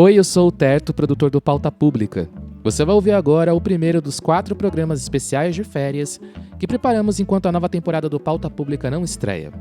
Oi, eu sou o Terto, produtor do Pauta Pública. Você vai ouvir agora o primeiro dos 4 programas especiais de férias que preparamos enquanto a nova temporada do Pauta Pública não estreia.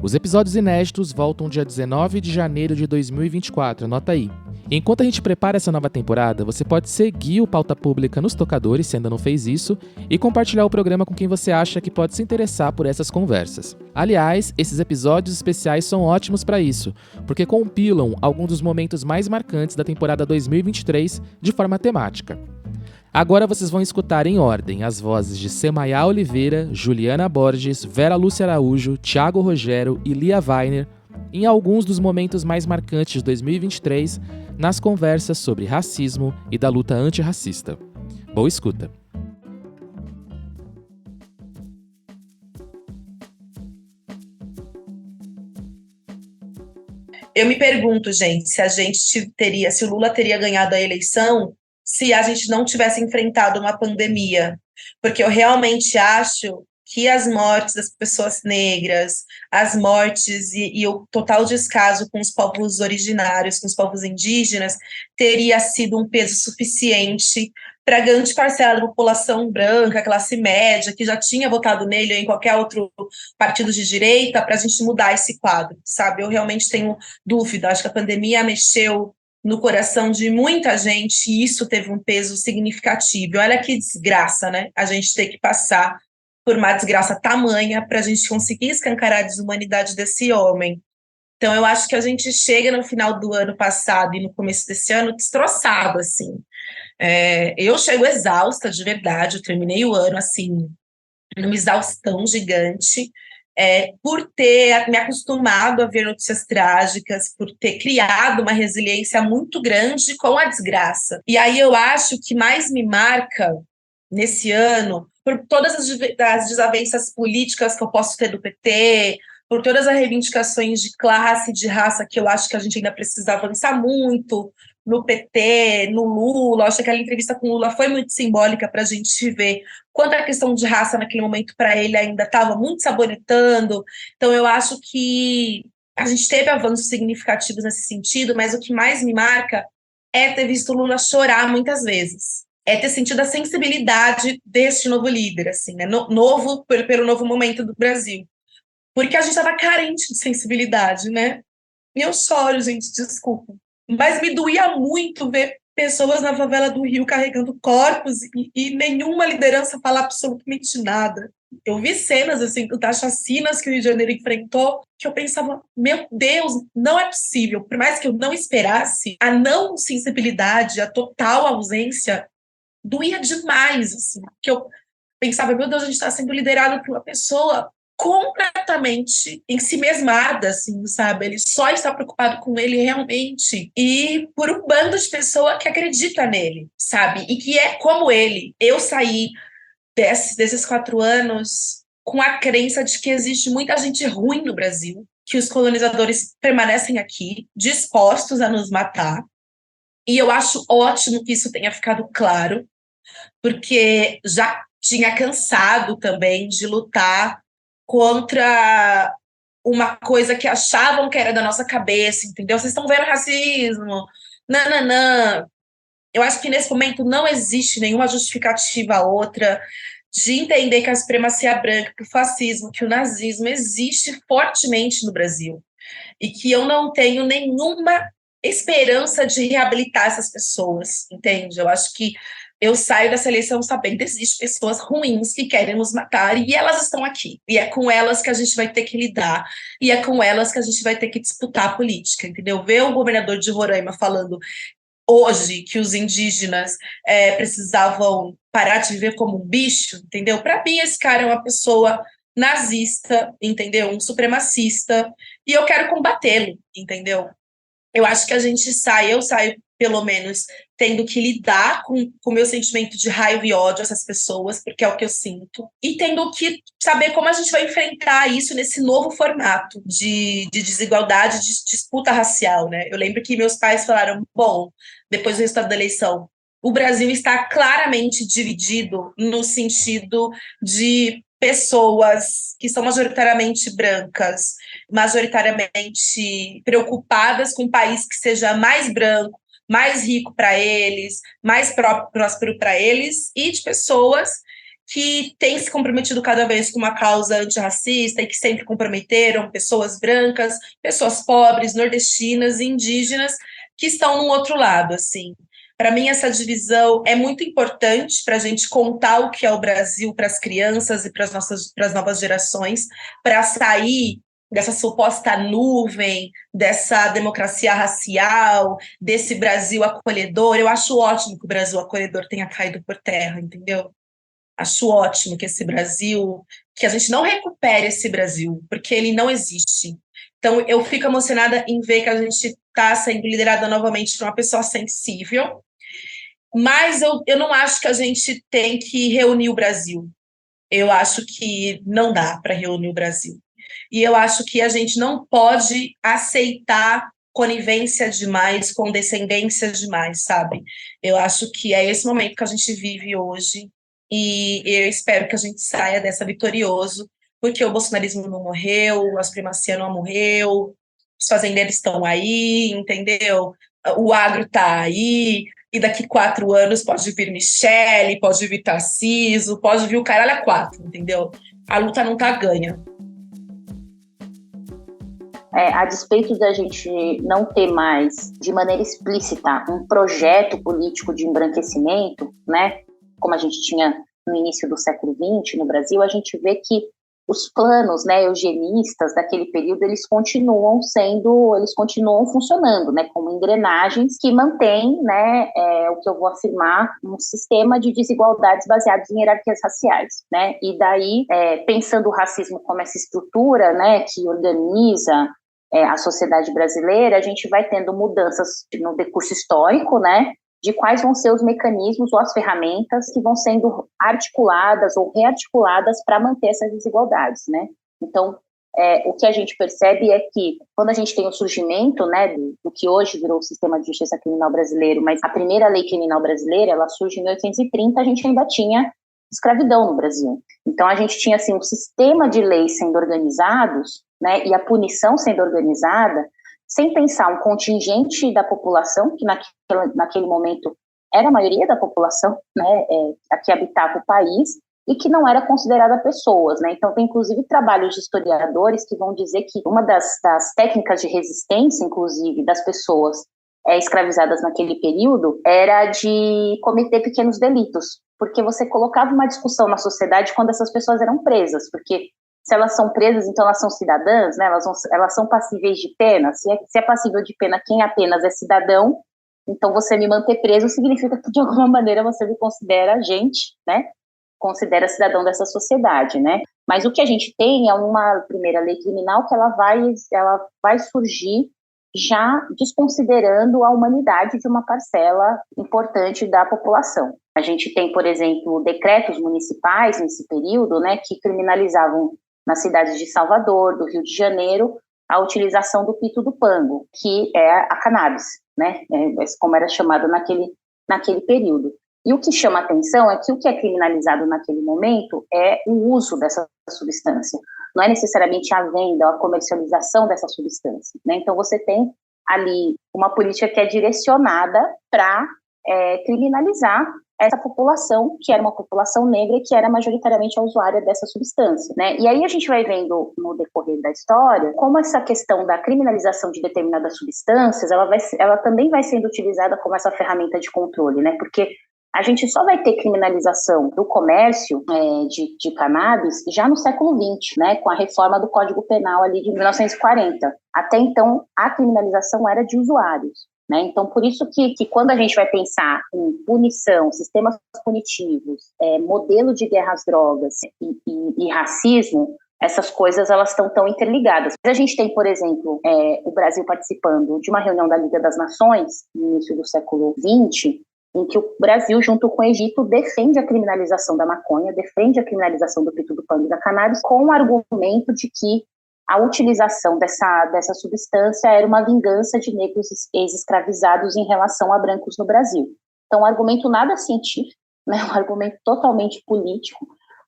Os episódios inéditos voltam dia 19 de janeiro de 2024, anota aí. Enquanto a gente prepara essa nova temporada, você pode seguir o Pauta Pública nos tocadores, se ainda não fez isso, e compartilhar o programa com quem você acha que pode se interessar por essas conversas. Aliás, esses episódios especiais são ótimos para isso, porque compilam alguns dos momentos mais marcantes da temporada 2023 de forma temática. Agora vocês vão escutar em ordem as vozes de Semaia Oliveira, Juliana Borges, Vera Lúcia Araújo, Thiago Rogero e Lia Weiner em alguns dos momentos mais marcantes de 2023 nas conversas sobre racismo e da luta antirracista. Boa escuta! Eu me pergunto, gente, se o Lula teria ganhado a eleição se a gente não tivesse enfrentado uma pandemia, porque eu realmente acho que as mortes das pessoas negras, as mortes e o total descaso com os povos originários, com os povos indígenas, teria sido um peso suficiente para grande parcela da população branca, classe média, que já tinha votado nele ou em qualquer outro partido de direita, para a gente mudar esse quadro, sabe? Eu realmente tenho dúvida, acho que a pandemia mexeu no coração de muita gente e isso teve um peso significativo. Olha que desgraça, né? A gente ter que passar por uma desgraça tamanha para a gente conseguir escancarar a desumanidade desse homem. Então, eu acho que a gente chega no final do ano passado e no começo desse ano destroçado, assim. Eu chego exausta, de verdade, eu terminei o ano, assim, numa exaustão gigante, por ter me acostumado a ver notícias trágicas, por ter criado uma resiliência muito grande com a desgraça. E aí eu acho que mais me marca nesse ano, por todas as desavenças políticas que eu posso ter do PT, por todas as reivindicações de classe, de raça, que eu acho que a gente ainda precisa avançar muito no PT, no Lula. Eu acho que aquela entrevista com o Lula foi muito simbólica para a gente ver quanto a questão de raça naquele momento para ele ainda estava muito sabonetando. Então eu acho que a gente teve avanços significativos nesse sentido, mas o que mais me marca é ter visto o Lula chorar muitas vezes. É ter sentido a sensibilidade deste novo líder, assim, né? Novo pelo novo momento do Brasil. Porque a gente estava carente de sensibilidade, né? E eu choro, gente, desculpa. Mas me doía muito ver pessoas na favela do Rio carregando corpos e nenhuma liderança falar absolutamente nada. Eu vi cenas, assim, das chacinas que o Rio de Janeiro enfrentou, que eu pensava, meu Deus, não é possível. Por mais que eu não esperasse, a não sensibilidade, a total ausência doía demais, assim, que eu pensava, meu Deus, a gente está sendo liderado por uma pessoa completamente ensimesmada, assim, sabe? Ele só está preocupado com ele realmente e por um bando de pessoa que acredita nele, sabe? E que é como ele. Eu saí desses 4 anos com a crença de que existe muita gente ruim no Brasil, que os colonizadores permanecem aqui, dispostos a nos matar. E eu acho ótimo que isso tenha ficado claro, porque já tinha cansado também de lutar contra uma coisa que achavam que era da nossa cabeça, entendeu? Vocês estão vendo racismo, nananã. Eu acho que nesse momento não existe nenhuma justificativa outra de entender que a supremacia branca, que o fascismo, que o nazismo existe fortemente no Brasil e que eu não tenho nenhuma esperança de reabilitar essas pessoas, entende? Eu acho que eu saio dessa eleição sabendo que existem pessoas ruins que querem nos matar e elas estão aqui. E é com elas que a gente vai ter que lidar. E é com elas que a gente vai ter que disputar a política, entendeu? Ver o governador de Roraima falando hoje que os indígenas precisavam parar de viver como um bicho, entendeu? Para mim, esse cara é uma pessoa nazista, entendeu? Um supremacista. E eu quero combatê-lo, entendeu? Eu acho que eu saio, pelo menos, tendo que lidar com o meu sentimento de raiva e ódio a essas pessoas, porque é o que eu sinto, e tendo que saber como a gente vai enfrentar isso nesse novo formato de desigualdade, de disputa racial, né? Eu lembro que meus pais falaram, bom, depois do resultado da eleição, o Brasil está claramente dividido no sentido de pessoas que são majoritariamente brancas, majoritariamente preocupadas com um país que seja mais branco, mais rico para eles, mais próspero para eles, e de pessoas que têm se comprometido cada vez com uma causa antirracista e que sempre comprometeram pessoas brancas, pessoas pobres, nordestinas e indígenas que estão no outro lado, assim. Para mim, essa divisão é muito importante para a gente contar o que é o Brasil para as crianças e para as novas gerações, para sair dessa suposta nuvem, dessa democracia racial, desse Brasil acolhedor. Eu acho ótimo que o Brasil acolhedor tenha caído por terra, entendeu? Acho ótimo que esse Brasil, que a gente não recupere esse Brasil, porque ele não existe. Então, eu fico emocionada em ver que a gente está sendo liderada novamente por uma pessoa sensível, mas eu não acho que a gente tem que reunir o Brasil. Eu acho que não dá para reunir o Brasil. E eu acho que a gente não pode aceitar conivência demais, condescendência demais, sabe? Eu acho que é esse momento que a gente vive hoje e eu espero que a gente saia dessa vitorioso, porque o bolsonarismo não morreu, a supremacia não morreu, os fazendeiros estão aí, entendeu? O agro está aí, e daqui 4 anos pode vir Michele, pode vir Tarcísio, pode vir o caralho a quatro, entendeu? A luta não tá ganha. A despeito da gente não ter mais, de maneira explícita, um projeto político de embranquecimento, né, como a gente tinha no início do século XX no Brasil, a gente vê que os planos, né, eugenistas daquele período, eles continuam funcionando, né, como engrenagens que mantêm, né, o que eu vou afirmar, um sistema de desigualdades baseados em hierarquias raciais, né, e daí, pensando o racismo como essa estrutura, né, que organiza a sociedade brasileira, a gente vai tendo mudanças no decurso histórico, né, de quais vão ser os mecanismos ou as ferramentas que vão sendo articuladas ou rearticuladas para manter essas desigualdades, né? Então, o que a gente percebe é que quando a gente tem o surgimento, né, do que hoje virou o sistema de justiça criminal brasileiro, mas a primeira lei criminal brasileira, ela surge em 1830, a gente ainda tinha escravidão no Brasil. Então, a gente tinha, assim, um sistema de leis sendo organizados, né, e a punição sendo organizada, sem pensar um contingente da população, que naquele momento era a maioria da população, né, que habitava o país, e que não era considerada pessoas, né? Então, tem inclusive trabalhos de historiadores que vão dizer que uma das técnicas de resistência, inclusive, das pessoas escravizadas naquele período, era de cometer pequenos delitos, porque você colocava uma discussão na sociedade quando essas pessoas eram presas, porque se elas são presas, então elas são cidadãs, né? Elas são passíveis de pena. Se é passível de pena quem apenas é cidadão, então você me manter preso significa que de alguma maneira você me considera gente, né? Considera cidadão dessa sociedade, né? Mas o que a gente tem é uma primeira lei criminal que ela vai surgir já desconsiderando a humanidade de uma parcela importante da população. A gente tem, por exemplo, decretos municipais nesse período, né, que criminalizavam nas cidades de Salvador, do Rio de Janeiro, a utilização do pito do pango, que é a cannabis, né, como era chamado naquele período. E o que chama atenção é que o que é criminalizado naquele momento é o uso dessa substância, não é necessariamente a venda ou a comercialização dessa substância, né? Então você tem ali uma política que é direcionada para criminalizar essa população, que era uma população negra e que era majoritariamente a usuária dessa substância, né? E aí a gente vai vendo no decorrer da história como essa questão da criminalização de determinadas substâncias, ela também vai sendo utilizada como essa ferramenta de controle, né? Porque a gente só vai ter criminalização do comércio de cannabis já no século XX, né, com a reforma do Código Penal ali de 1940. Até então, a criminalização era de usuários, né? Então, por isso que quando a gente vai pensar em punição, sistemas punitivos, modelo de guerra às drogas e racismo, essas coisas elas estão tão interligadas. A gente tem, por exemplo, o Brasil participando de uma reunião da Liga das Nações, no início do século XX, em que o Brasil, junto com o Egito, defende a criminalização da maconha, defende a criminalização do pito do pango e da cannabis, com o argumento de que a utilização dessa substância era uma vingança de negros ex-escravizados em relação a brancos no Brasil. Então, um argumento nada científico, né, um argumento totalmente político,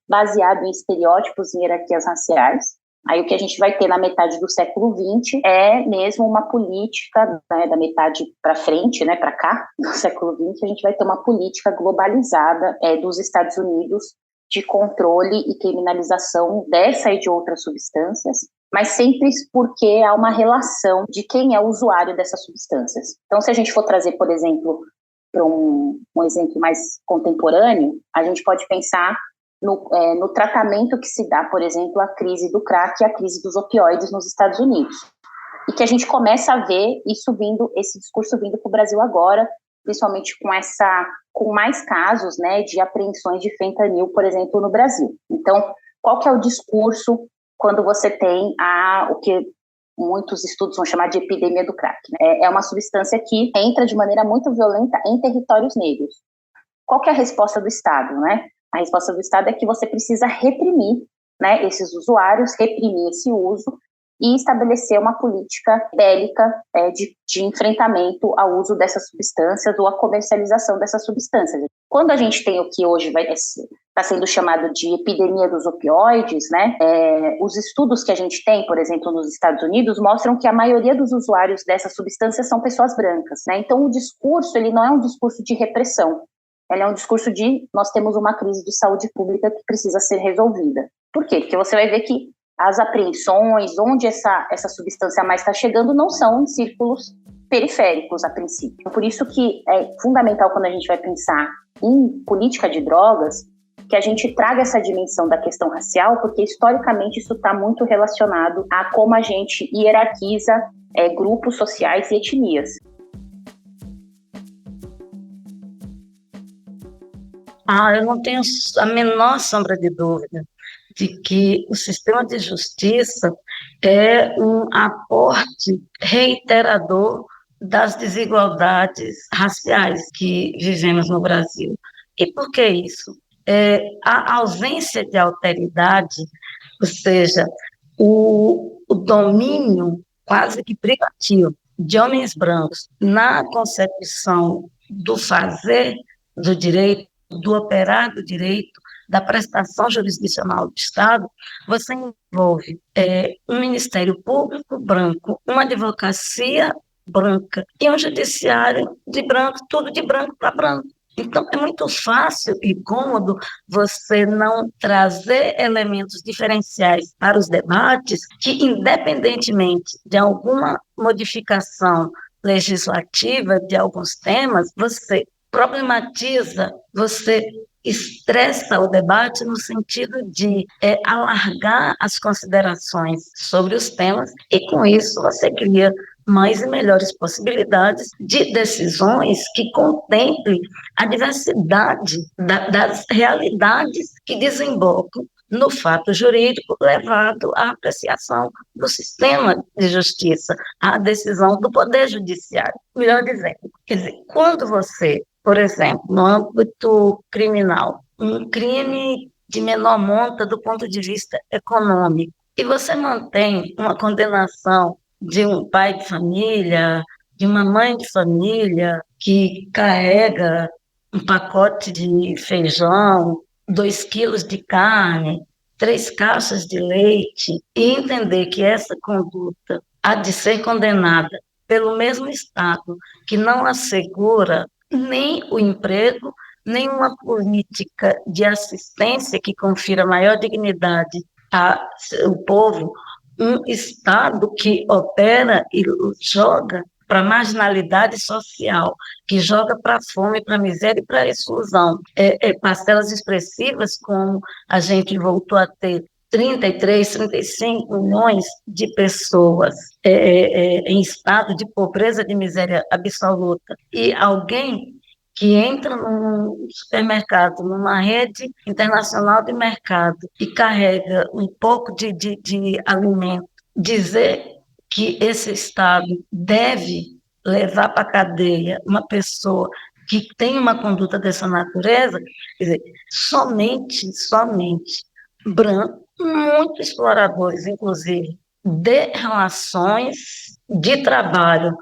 baseado em estereótipos e hierarquias raciais, Aí o que a gente vai ter na metade do século XX é mesmo uma política, né, da metade para frente, né, para cá, do século XX, a gente vai ter uma política globalizada dos Estados Unidos de controle e criminalização dessa e de outras substâncias, mas sempre porque há uma relação de quem é o usuário dessas substâncias. Então, se a gente for trazer, por exemplo, para um exemplo mais contemporâneo, a gente pode pensar no tratamento que se dá, por exemplo, à crise do crack e à crise dos opioides nos Estados Unidos. E que a gente começa a ver esse discurso vindo para o Brasil agora, principalmente com mais casos, né, de apreensões de fentanil, por exemplo, no Brasil. Então, qual que é o discurso quando você tem o que muitos estudos vão chamar de epidemia do crack, né? É uma substância que entra de maneira muito violenta em territórios negros. Qual que é a resposta do Estado, né? A resposta do Estado é que você precisa reprimir, né, esses usuários, reprimir esse uso e estabelecer uma política bélica de enfrentamento ao uso dessas substâncias ou à comercialização dessas substâncias. Quando a gente tem o que hoje está sendo chamado de epidemia dos opioides, né, os estudos que a gente tem, por exemplo, nos Estados Unidos, mostram que a maioria dos usuários dessas substâncias são pessoas brancas, né? Então, o discurso ele não é um discurso de repressão, ele é um discurso de nós temos uma crise de saúde pública que precisa ser resolvida. Por quê? Porque você vai ver que as apreensões, onde essa substância mais está chegando, não são em círculos periféricos, a princípio. Por isso que é fundamental, quando a gente vai pensar em política de drogas, que a gente traga essa dimensão da questão racial, porque historicamente isso está muito relacionado a como a gente hierarquiza grupos sociais e etnias. Eu não tenho a menor sombra de dúvida de que o sistema de justiça é um aporte reiterador das desigualdades raciais que vivemos no Brasil. E por que isso? A ausência de alteridade, ou seja, o domínio quase que privativo de homens brancos na concepção do fazer do direito, do operar do direito, da prestação jurisdicional do Estado, você envolve um Ministério Público branco, uma advocacia branca e um judiciário de branco, tudo de branco para branco. Então, é muito fácil e cômodo você não trazer elementos diferenciais para os debates que, independentemente de alguma modificação legislativa de alguns temas, você problematiza, você estressa o debate no sentido de alargar as considerações sobre os temas e, com isso, você cria mais e melhores possibilidades de decisões que contemplem a diversidade das realidades que desembocam no fato jurídico levado à apreciação do sistema de justiça, à decisão do Poder Judiciário. Melhor dizendo, quer dizer, quando você, por exemplo, no âmbito criminal, um crime de menor monta do ponto de vista econômico, e você mantém uma condenação de um pai de família, de uma mãe de família que carrega um pacote de feijão, 2 quilos de carne, 3 caixas de leite, e entender que essa conduta há de ser condenada pelo mesmo Estado, que não assegura nem o emprego, nem uma política de assistência que confira maior dignidade ao povo, um Estado que opera e joga para a marginalidade social, que joga para a fome, para a miséria e para a exclusão. Parcelas expressivas, como a gente voltou a ter 33, 35 milhões de pessoas em estado de pobreza, de miséria absoluta. E alguém que entra num supermercado, numa rede internacional de mercado e carrega um pouco de alimento, dizer que esse Estado deve levar para a cadeia uma pessoa que tem uma conduta dessa natureza, quer dizer, somente brancos, muito exploradores, inclusive, de relações de trabalho,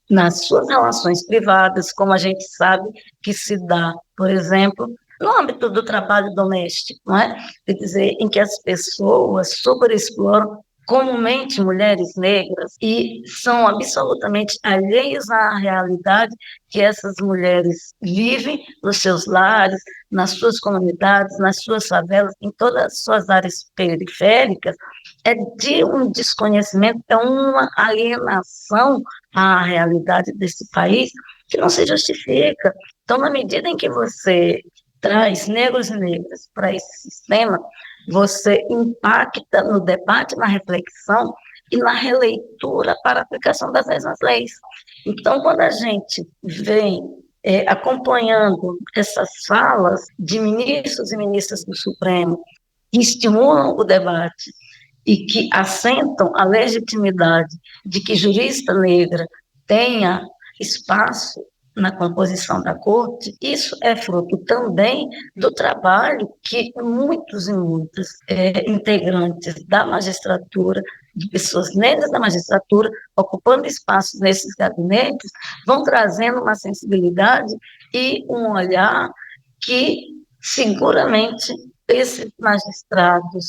nas suas relações privadas, como a gente sabe que se dá, por exemplo, no âmbito do trabalho doméstico, não é? Quer dizer, em que as pessoas superexploram comumente mulheres negras, e são absolutamente alheios à realidade que essas mulheres vivem nos seus lares, nas suas comunidades, nas suas favelas, em todas as suas áreas periféricas, é de um desconhecimento, é uma alienação à realidade desse país que não se justifica. Então, na medida em que você traz negros e negras para esse sistema, você impacta no debate, na reflexão e na releitura para a aplicação das mesmas leis. Então, quando a gente vem acompanhando essas falas de ministros e ministras do Supremo que estimulam o debate e que assentam a legitimidade de que jurista negra tenha espaço na composição da corte, isso é fruto também do trabalho que muitos e muitas integrantes da magistratura, de pessoas negras da magistratura, ocupando espaços nesses gabinetes, vão trazendo uma sensibilidade e um olhar que seguramente esses magistrados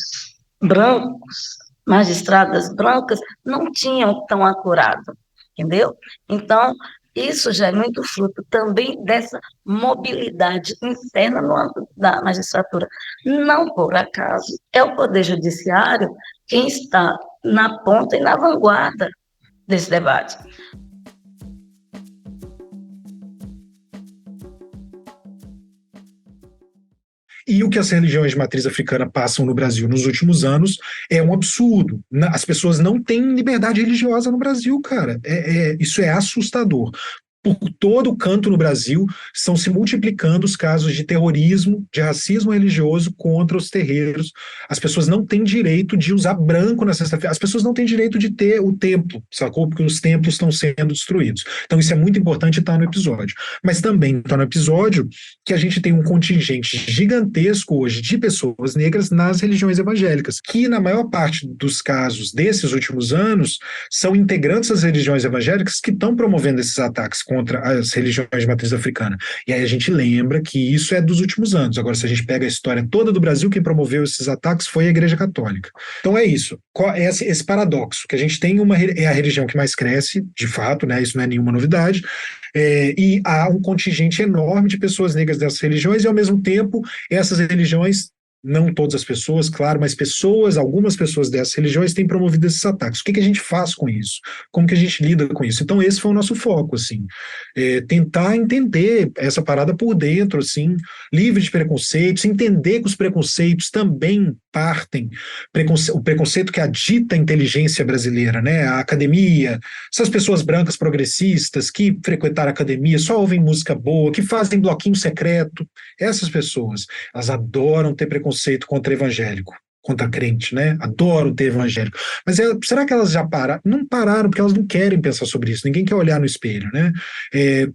brancos, magistradas brancas, não tinham tão acurado, entendeu? Então, isso já é muito fruto também dessa mobilidade interna no âmbito da magistratura. Não por acaso é o Poder Judiciário quem está na ponta e na vanguarda desse debate. E o que as religiões de matriz africana passam no Brasil nos últimos anos é um absurdo. As pessoas não têm liberdade religiosa no Brasil, cara. Isso é assustador. Por todo canto no Brasil estão se multiplicando os casos de terrorismo, de racismo religioso contra os terreiros. As pessoas não têm direito de usar branco na sexta-feira. As pessoas não têm direito de ter o templo, sacou? Porque os templos estão sendo destruídos. Então isso é muito importante estar no episódio. Mas também está no episódio que a gente tem um contingente gigantesco hoje de pessoas negras nas religiões evangélicas, que na maior parte dos casos desses últimos anos são integrantes das religiões evangélicas que estão promovendo esses ataques contra as religiões de matriz africana. E aí a gente lembra que isso é dos últimos anos. Agora, se a gente pega a história toda do Brasil, quem promoveu esses ataques foi a Igreja Católica. Então é isso. É esse paradoxo, que a gente tem é a religião que mais cresce, de fato, né? Isso não é nenhuma novidade, e há um contingente enorme de pessoas negras dessas religiões, e ao mesmo tempo essas religiões, não todas as pessoas, claro, mas algumas pessoas dessas religiões têm promovido esses ataques. O que a gente faz com isso? Como que a gente lida com isso? Então esse foi o nosso foco, assim, tentar entender essa parada por dentro, assim, livre de preconceitos, entender que os preconceitos também partem, o preconceito que adita a inteligência brasileira, né? A academia, essas pessoas brancas progressistas que frequentaram a academia, só ouvem música boa, que fazem bloquinho secreto, essas pessoas, elas adoram ter preconceito contra evangélico, contra crente, né? Adoram ter evangélico. Mas será que elas já pararam? Não pararam, porque elas não querem pensar sobre isso, ninguém quer olhar no espelho, né?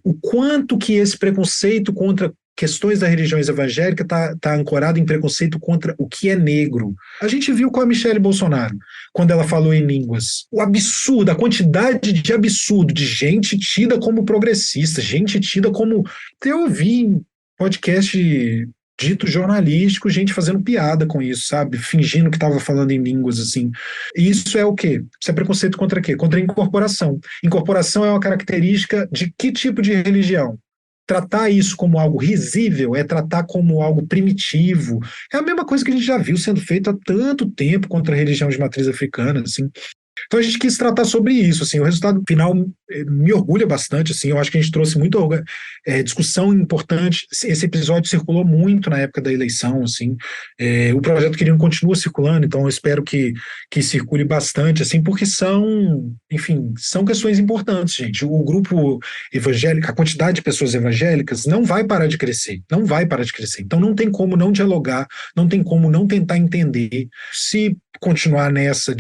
O quanto que esse preconceito contra questões da religião evangélica está ancorado em preconceito contra o que é negro. A gente viu com a Michelle Bolsonaro, quando ela falou em línguas. O absurdo, a quantidade de absurdo de gente tida como progressista, gente tida como... Eu ouvi podcast dito jornalístico, gente fazendo piada com isso, sabe? Fingindo que estava falando em línguas, assim. E isso é o quê? Isso é preconceito contra quê? Contra a incorporação. Incorporação é uma característica de que tipo de religião? Tratar isso como algo risível é tratar como algo primitivo. É a mesma coisa que a gente já viu sendo feito há tanto tempo contra a religião de matriz africana, assim. Então a gente quis tratar sobre isso, assim, o resultado final me orgulha bastante, assim, eu acho que a gente trouxe muita discussão importante, esse episódio circulou muito na época da eleição, assim, o Projeto Quirino continua circulando, então eu espero que circule bastante, assim, porque são questões importantes, gente, o grupo evangélico, a quantidade de pessoas evangélicas não vai parar de crescer, então não tem como não dialogar, não tem como não tentar entender, se continuar nessa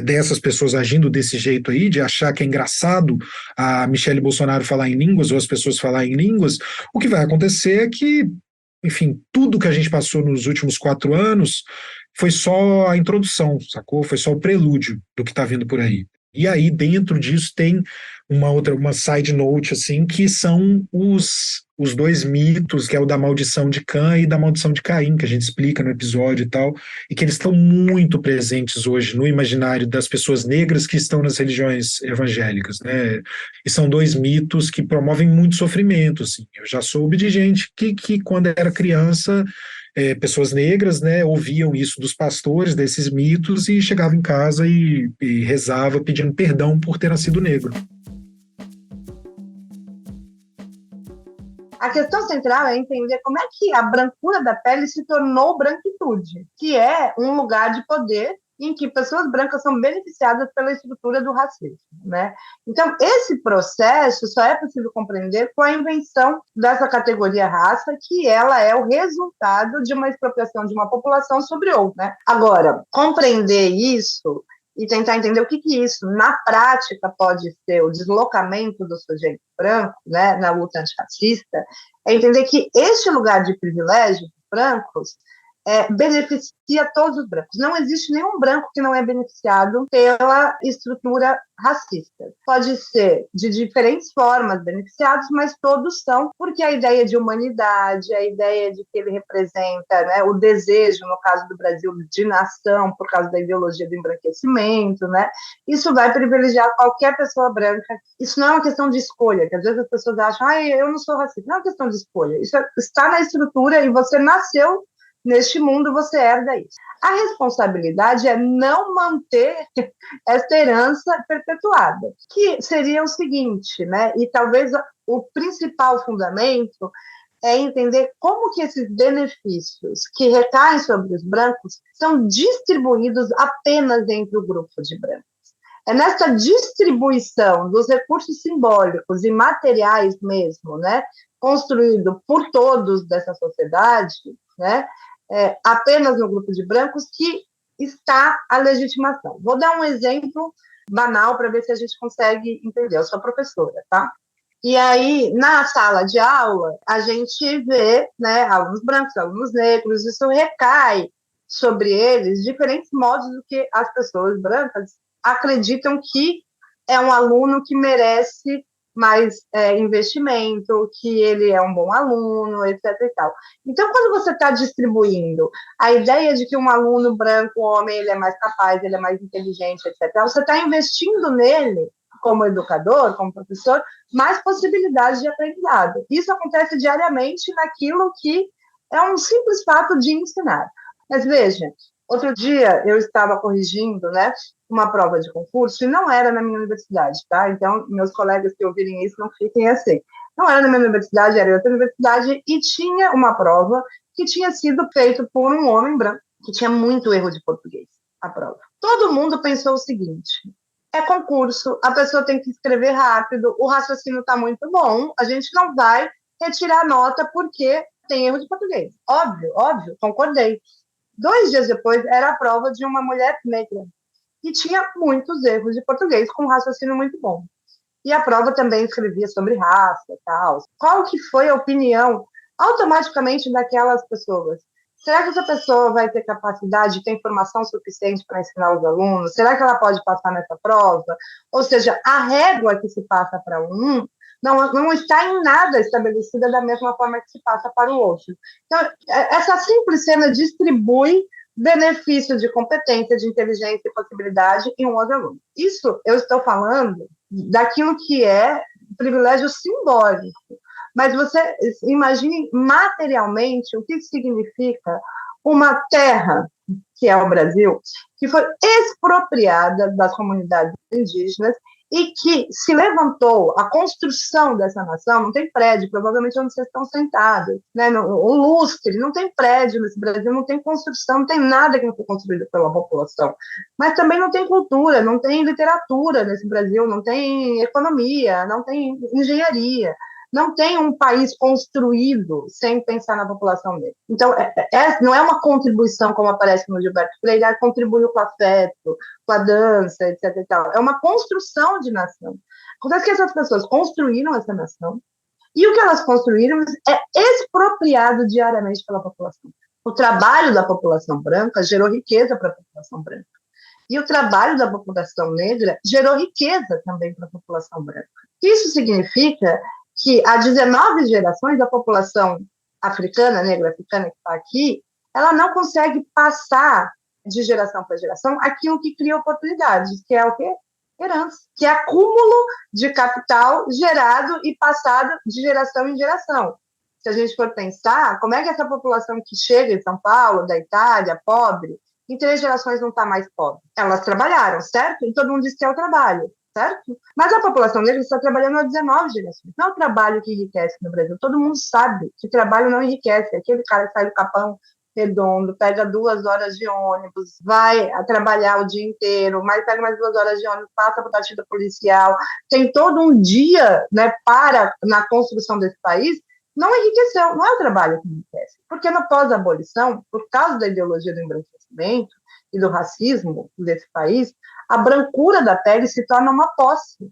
dessas pessoas agindo desse jeito aí, de achar que é engraçado a Michelle Bolsonaro falar em línguas ou as pessoas falarem em línguas, o que vai acontecer é que, enfim, tudo que a gente passou nos últimos 4 anos foi só a introdução, sacou? Foi só o prelúdio do que está vindo por aí. E aí, dentro disso, tem uma side note, assim, que são os dois mitos, que é o da maldição de Cã e da maldição de Caim, que a gente explica no episódio e tal, e que eles estão muito presentes hoje no imaginário das pessoas negras que estão nas religiões evangélicas, né? E são dois mitos que promovem muito sofrimento, assim. Eu já soube de gente que quando era criança, pessoas negras, né, ouviam isso dos pastores, desses mitos, e chegava em casa e rezava pedindo perdão por ter nascido negro. A questão central é entender como é que a brancura da pele se tornou branquitude, que é um lugar de poder em que pessoas brancas são beneficiadas pela estrutura do racismo, né? Então, esse processo só é possível compreender com a invenção dessa categoria raça, que ela é o resultado de uma expropriação de uma população sobre outra, né? Agora, compreender isso e tentar entender o que isso, na prática, pode ser o deslocamento do sujeito branco, né, na luta antirracista, é entender que este lugar de privilégio dos brancos beneficia todos os brancos. Não existe nenhum branco que não é beneficiado pela estrutura racista. Pode ser de diferentes formas beneficiados, mas todos são, porque a ideia de humanidade, a ideia de que ele representa, né, o desejo, no caso do Brasil, de nação, por causa da ideologia do embranquecimento, né, isso vai privilegiar qualquer pessoa branca. Isso não é uma questão de escolha, que às vezes as pessoas acham, eu não sou racista. Não é uma questão de escolha. Isso está na estrutura e você nasceu neste mundo, você herda isso. A responsabilidade é não manter essa herança perpetuada, que seria o seguinte, né? E talvez o principal fundamento é entender como que esses benefícios que recaem sobre os brancos são distribuídos apenas entre o grupo de brancos. É nessa distribuição dos recursos simbólicos e materiais mesmo, né, construído por todos dessa sociedade, né, apenas no grupo de brancos, que está a legitimação. Vou dar um exemplo banal para ver se a gente consegue entender. Eu sou professora, tá? E aí, na sala de aula, a gente vê, né, alunos brancos, alunos negros, isso recai sobre eles diferentes modos do que as pessoas brancas acreditam que é um aluno que merece mais investimento, que ele é um bom aluno, etc. e tal. Então, quando você está distribuindo a ideia de que um aluno branco, homem, ele é mais capaz, ele é mais inteligente, etc., você está investindo nele, como educador, como professor, mais possibilidades de aprendizado. Isso acontece diariamente naquilo que é um simples fato de ensinar. Mas veja, outro dia eu estava corrigindo, né, uma prova de concurso, e não era na minha universidade, tá? Então, meus colegas que ouvirem isso não fiquem assim. Não era na minha universidade, era em outra universidade, e tinha uma prova que tinha sido feita por um homem branco, que tinha muito erro de português, a prova. Todo mundo pensou o seguinte: é concurso, a pessoa tem que escrever rápido, o raciocínio está muito bom, a gente não vai retirar nota porque tem erro de português. Óbvio, concordei. 2 dias depois, era a prova de uma mulher negra, que tinha muitos erros de português, com um raciocínio muito bom. E a prova também escrevia sobre raça e tal. Qual que foi a opinião automaticamente daquelas pessoas? Será que essa pessoa vai ter capacidade, ter informação suficiente para ensinar os alunos? Será que ela pode passar nessa prova? Ou seja, a régua que se passa para um não está em nada estabelecida da mesma forma que se passa para o outro. Então, essa simples cena distribui benefício de competência, de inteligência e possibilidade em um outro aluno. Isso eu estou falando daquilo que é privilégio simbólico. Mas você imagine materialmente o que significa uma terra, que é o Brasil, que foi expropriada das comunidades indígenas e que se levantou a construção dessa nação. Não tem prédio, provavelmente onde vocês estão sentados, né? O lustre, não tem prédio nesse Brasil, não tem construção, não tem nada que não foi construído pela população. Mas também não tem cultura, não tem literatura nesse Brasil, não tem economia, não tem engenharia. Não tem um país construído sem pensar na população dele. Então, não é uma contribuição, como aparece no Gilberto Freire, contribuiu com o afeto, com a dança, etc. e tal. É uma construção de nação. Acontece que essas pessoas construíram essa nação, e o que elas construíram é expropriado diariamente pela população. O trabalho da população branca gerou riqueza para a população branca. E o trabalho da população negra gerou riqueza também para a população branca. Isso significa que há 19 gerações da população africana, negra africana que está aqui, ela não consegue passar de geração para geração aquilo que cria oportunidades, que é o quê? Herança, que é acúmulo de capital gerado e passado de geração em geração. Se a gente for pensar, como é que essa população que chega em São Paulo, da Itália, pobre, em 3 gerações não está mais pobre? Elas trabalharam, certo? E todo mundo diz que é o trabalho, certo? Mas a população negra está trabalhando há 19 gerações. Não é o trabalho que enriquece no Brasil. Todo mundo sabe que trabalho não enriquece. Aquele cara que sai do Capão Redondo, pega 2 horas de ônibus, vai a trabalhar o dia inteiro, mas pega mais 2 horas de ônibus, passa por batida policial, tem todo um dia, né, na construção desse país, não enriqueceu, não é o trabalho que enriquece. Porque na pós-abolição, por causa da ideologia do embranquecimento e do racismo desse país, a brancura da pele se torna uma posse.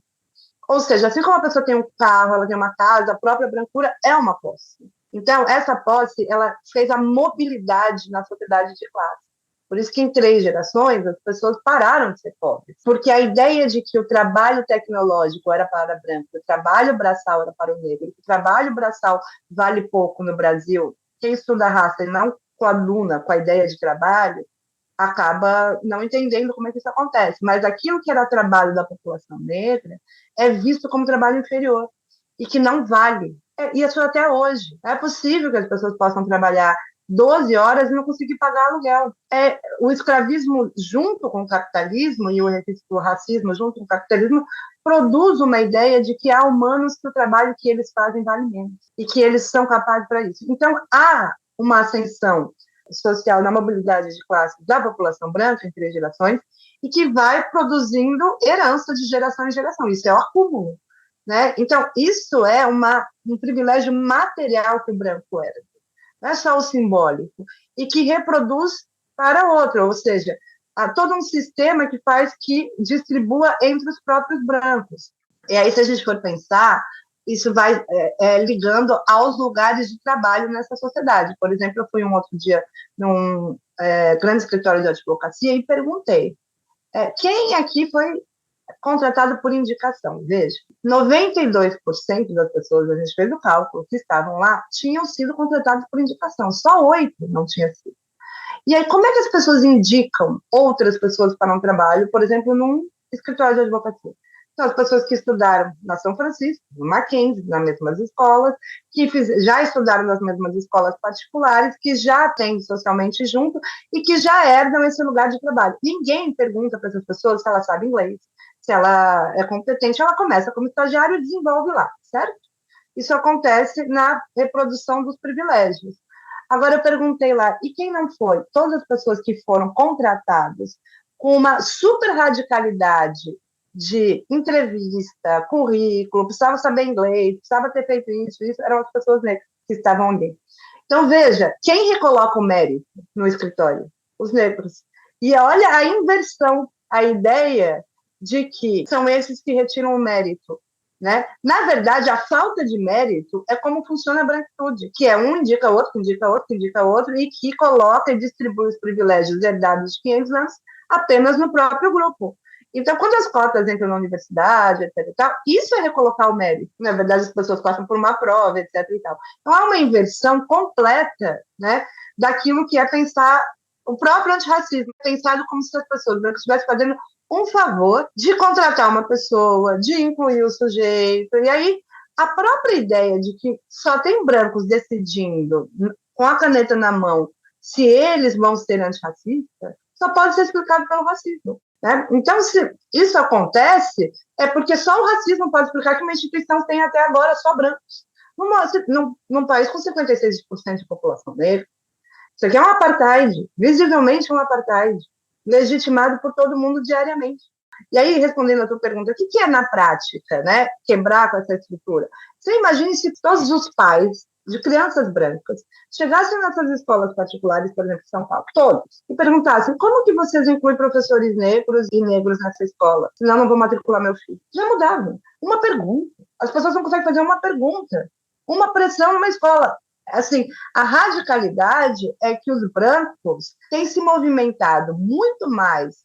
Ou seja, assim como a pessoa tem um carro, ela tem uma casa, a própria brancura é uma posse. Então, essa posse, ela fez a mobilidade na sociedade de classe. Por isso que em 3 gerações as pessoas pararam de ser pobres. Porque a ideia de que o trabalho tecnológico era para branco, o trabalho braçal era para o negro, o trabalho braçal vale pouco no Brasil, quem estuda a raça e não coaduna com a ideia de trabalho, acaba não entendendo como é que isso acontece. Mas aquilo que era trabalho da população negra é visto como trabalho inferior e que não vale. Isso até hoje. É possível que as pessoas possam trabalhar 12 horas e não conseguir pagar aluguel. O escravismo junto com o capitalismo e o racismo junto com o capitalismo produz uma ideia de que há humanos que o trabalho que eles fazem vale menos e que eles são capazes para isso. Então, há uma ascensão social na mobilidade de classe da população branca em 3 gerações e que vai produzindo herança de geração em geração. Isso é o acúmulo. Né? Então, isso é um privilégio material que o branco herda, não é só o simbólico, e que reproduz para outro, ou seja, há todo um sistema que faz que distribua entre os próprios brancos. E aí, se a gente for pensar, isso vai ligando aos lugares de trabalho nessa sociedade. Por exemplo, eu fui um outro dia num grande escritório de advocacia e perguntei, quem aqui foi contratado por indicação? Veja, 92% das pessoas, a gente fez o cálculo, que estavam lá, tinham sido contratados por indicação, só 8 não tinham sido. E aí, como é que as pessoas indicam outras pessoas para um trabalho, por exemplo, num escritório de advocacia? Então, as pessoas que estudaram na São Francisco, no Mackenzie, nas mesmas escolas, que já estudaram nas mesmas escolas particulares, que já têm socialmente junto e que já herdam esse lugar de trabalho. Ninguém pergunta para essas pessoas se ela sabe inglês, se ela é competente, ela começa como estagiário e desenvolve lá, certo? Isso acontece na reprodução dos privilégios. Agora, eu perguntei lá, e quem não foi? Todas as pessoas que foram contratadas com uma super radicalidade de entrevista, currículo, precisava saber inglês, precisava ter feito isso, eram as pessoas negras que estavam ali. Então, veja, quem recoloca o mérito no escritório? Os negros. E olha a inversão, a ideia de que são esses que retiram o mérito. Né? Na verdade, a falta de mérito é como funciona a branquitude, que é um indica outro, que indica outro, que indica outro, e que coloca e distribui os privilégios herdados de 500 anos apenas no próprio grupo. Então, quando as cotas entram na universidade, etc. E tal, isso é recolocar o mérito. Na verdade, as pessoas passam por uma prova, etc. E tal. Então, há uma inversão completa, né, daquilo que é pensar o próprio antirracismo, pensado como se as pessoas brancas estivessem fazendo um favor de contratar uma pessoa, de incluir o sujeito, e aí a própria ideia de que só tem brancos decidindo, com a caneta na mão, se eles vão ser antirracistas, só pode ser explicado pelo racismo. Né? Então, se isso acontece, é porque só o racismo pode explicar que uma instituição tem até agora só brancos. Num país com 56% de população negra, isso aqui é um apartheid, visivelmente um apartheid, legitimado por todo mundo diariamente. E aí, respondendo a tua pergunta, o que é na prática, né, quebrar com essa estrutura? Você imagine se todos os pais de crianças brancas chegassem nessas escolas particulares, por exemplo, em São Paulo, todos, e perguntassem como que vocês incluem professores negros e negros nessa escola, senão não vou matricular meu filho. Já mudavam. Uma pergunta. As pessoas não conseguem fazer uma pergunta. Uma pressão numa escola. Assim, a radicalidade é que os brancos têm se movimentado muito mais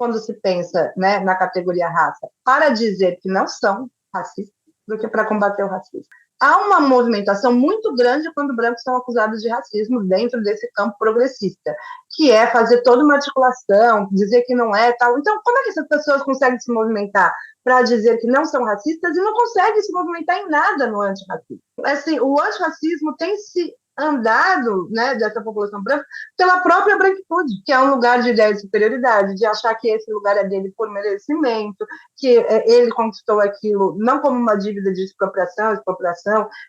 quando se pensa, né, na categoria raça, para dizer que não são racistas, do que para combater o racismo. Há uma movimentação muito grande quando brancos são acusados de racismo dentro desse campo progressista, que é fazer toda uma articulação, dizer que não é tal. Então, como é que essas pessoas conseguem se movimentar para dizer que não são racistas e não conseguem se movimentar em nada no antirracismo? Assim, o antirracismo tem se andado, né, dessa população branca pela própria branquitude, que é um lugar de ideia de superioridade, de achar que esse lugar é dele por merecimento, que ele conquistou aquilo não como uma dívida de expropriação,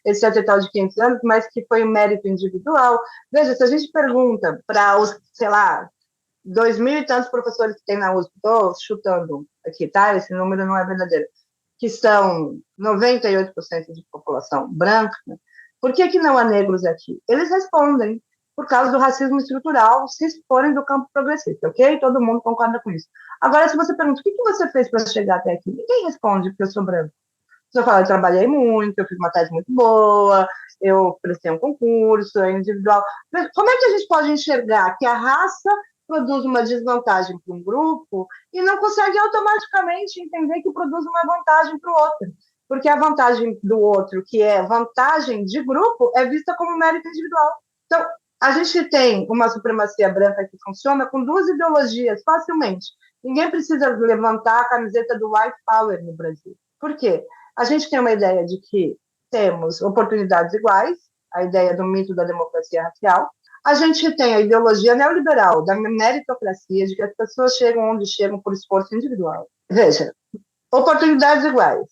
etc e tal de 500 anos, mas que foi um mérito individual. Veja, se a gente pergunta para os, sei lá, 2.000 e tantos professores que tem na USP, estou chutando aqui, tá? Esse número não é verdadeiro, que são 98% de população branca, por que não há negros aqui? Eles respondem por causa do racismo estrutural se exporem do campo progressista, ok? Todo mundo concorda com isso. Agora, se você pergunta, o que você fez para chegar até aqui? Ninguém responde, porque eu sou branco. Você fala, eu trabalhei muito, eu fiz uma tese muito boa, eu prestei um concurso, é individual. Mas como é que a gente pode enxergar que a raça produz uma desvantagem para um grupo e não consegue automaticamente entender que produz uma vantagem para o outro? Porque a vantagem do outro, que é vantagem de grupo, é vista como mérito individual. Então, a gente tem uma supremacia branca que funciona com duas ideologias facilmente. Ninguém precisa levantar a camiseta do white power no Brasil. Por quê? A gente tem uma ideia de que temos oportunidades iguais, a ideia do mito da democracia racial. A gente tem a ideologia neoliberal da meritocracia, de que as pessoas chegam onde chegam por esforço individual. Veja, oportunidades iguais,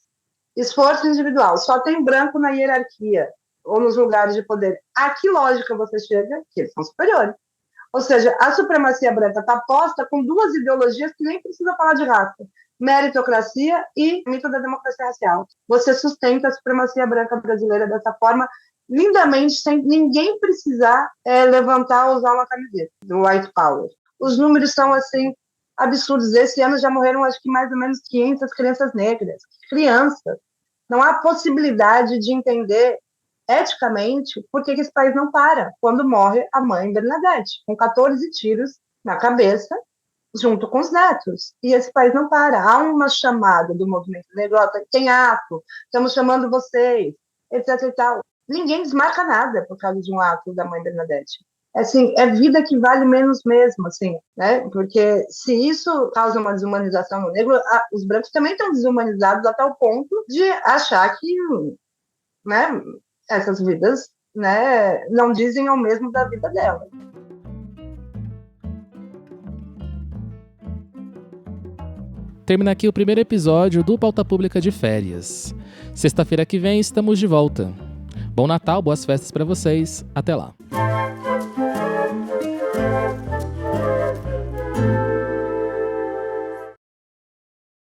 esforço individual, só tem branco na hierarquia ou nos lugares de poder. A que lógica você chega? Que eles são superiores. Ou seja, a supremacia branca está posta com duas ideologias que nem precisa falar de raça: meritocracia e mito da democracia racial. Você sustenta a supremacia branca brasileira dessa forma, lindamente, sem ninguém precisar levantar ou usar uma camiseta do white power. Os números são, assim, absurdos. Esse ano já morreram, acho que mais ou menos 500 crianças negras. Crianças. Não há possibilidade de entender eticamente por que esse país não para quando morre a mãe Bernadette, com 14 tiros na cabeça, junto com os netos. E esse país não para. Há uma chamada do movimento negro, tem ato, estamos chamando vocês, etc e tal. Ninguém desmarca nada por causa de um ato da mãe Bernadette. Assim, é vida que vale menos mesmo, assim, né? Porque se isso causa uma desumanização no negro, os brancos também estão desumanizados até o ponto de achar que, né, essas vidas, né, não dizem o mesmo da vida dela. Termina aqui o primeiro episódio do Pauta Pública de Férias. Sexta-feira que vem estamos de volta. Bom Natal, boas festas para vocês. Até lá.